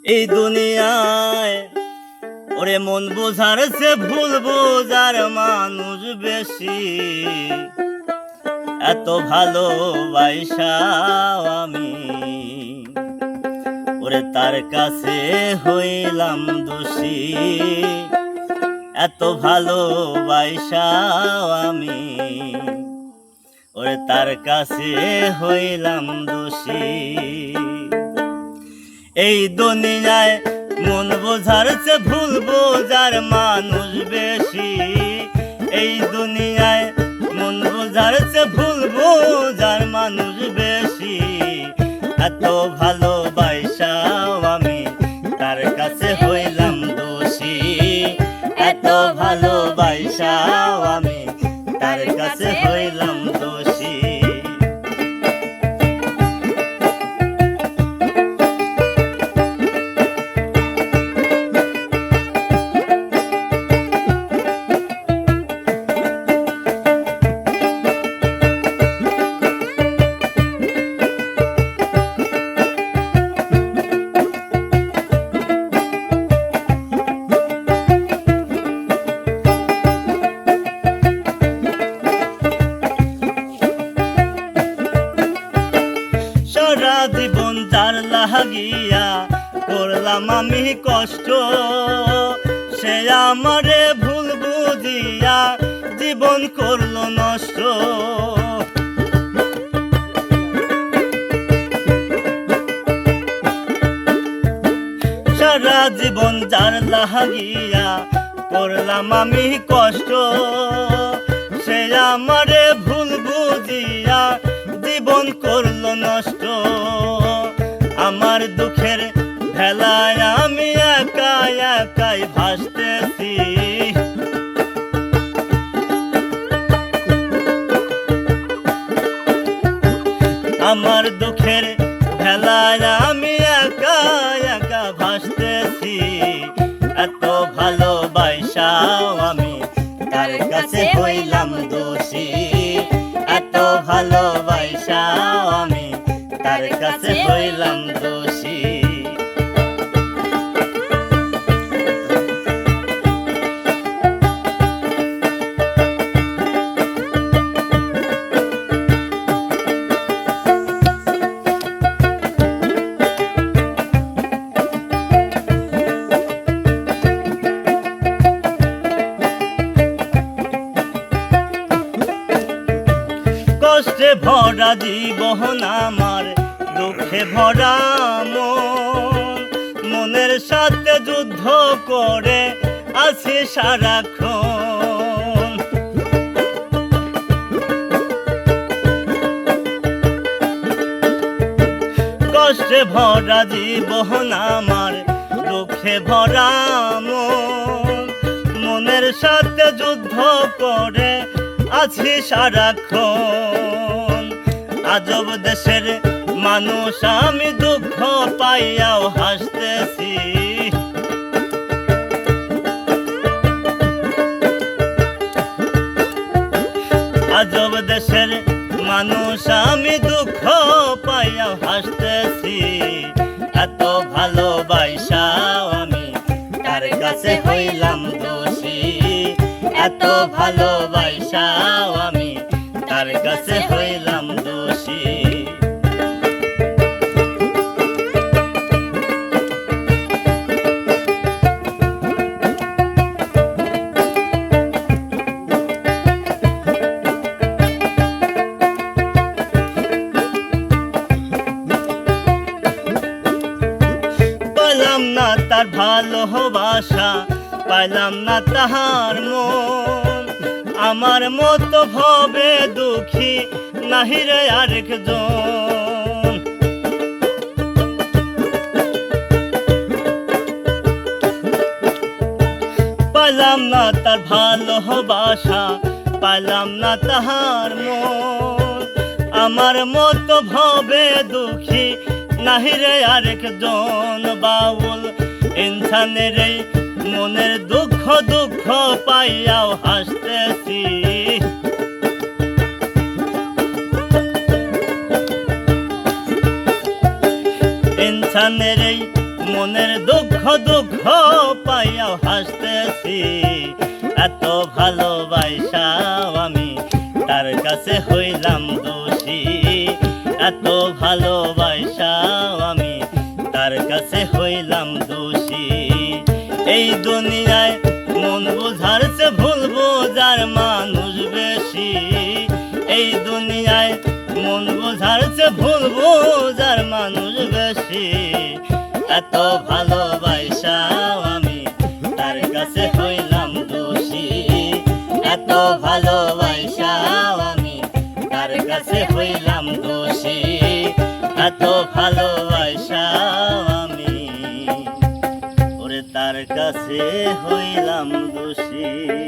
এই দুনিয়ায় ওরে মন বোঝার সে ভুল বোঝার মানুষ বেশি। এত ভালোবাসাও আমি ওরে তার কাছে হইলাম দোষী। এত ভালোবাসাও আমি ওরে তার কাছে হইলাম দোষী। এই দুনিয়ায় মন বোঝার চেয়ে ভুল বোঝার মানুষ বেশি। এই দুনিয়ায় মন বোঝার চেয়ে ভুল বোঝার মানুষ বেশি। এত ভালোবাসাও আমি তার কাছে হইলাম দোষী। এত ভালোবাসাও আমি তার কাছে হইলাম দোষী। সারা জীবন যার লাগিয়া করলাম আমি কষ্ট, সে আমারে ভুল বুঝিয়া জীবন করলো নষ্ট। সারা জীবন যার লাগিয়া করলাম আমি কষ্ট, সে আমারে ভুল বুঝিয়া জীবন করলো নষ্ট। আমার দুঃখের ভেলায় আমি একা একাই ভাসতেছি। আমার দুঃখের ভেলায় আমি একা একা ভাসতেছি। এত ভালোবাসাও আমি তার কাছে হইলাম দোষী। এত ভালোবাসাও আমি তার কাছে হইলাম দোষী। কষ্টে ভরা জীবন আমার, দুঃখে ভরা মন, মনের সাথে যুদ্ধ করে আছি সারাক্ষণ। কষ্টে ভরা জীবন আমার, দুঃখে ভরা মন, মনের সাথে যুদ্ধ করে আছি সারাক্ষণ। আজব দেশের মানুষ আমি, দুঃখ পাইয়াও হাসতেছি। আজব দেশের মানুষ আমি, দুঃখ পাইয়াও হাসতেছি। এত ভালোবাসাও আমি তার কাছে হইলাম দোষী। এত ভালোবাসাও আমি তার কাছে হইলাম দোষী। পাইলাম না তার ভালোবাসা, পাইলাম না তাহার মন। আমার মতো ভবে দুঃখী নাহি রে আরেকজন। পাইলাম না তার ভালোবাসা, পাইলাম না তাহার মন। আমার মতো ভবে দুঃখী নাহি রে আরেকজন। বাউল ইনসানের এই মনের দুঃখ দুঃখ পাইয়াও হাসতেছি। ইনসানের এই মনের দুঃখ দুঃখ পাইয়াও হাসতেছি এত ভালোবাসাও আমি তার কাছে হইলাম দোষী এত ভালোবাসাও আমি তার কাছে হইলাম দোষী এই দুনিয়ায় মন বোঝার চেয়ে ভুল বোঝার মানুষ বেশি এই দুনিয়ায় মন বোঝার চেয়ে ভুল বোঝার মানুষ বেশি এত ভালোবাসাও আমি তার কাছে হইলাম দোষী এত ভালোবাসাও আমি তার কাছে হইলাম দোষী এত ভালোবাসাও আমি ওরে তার কাছে হইলাম দোষী।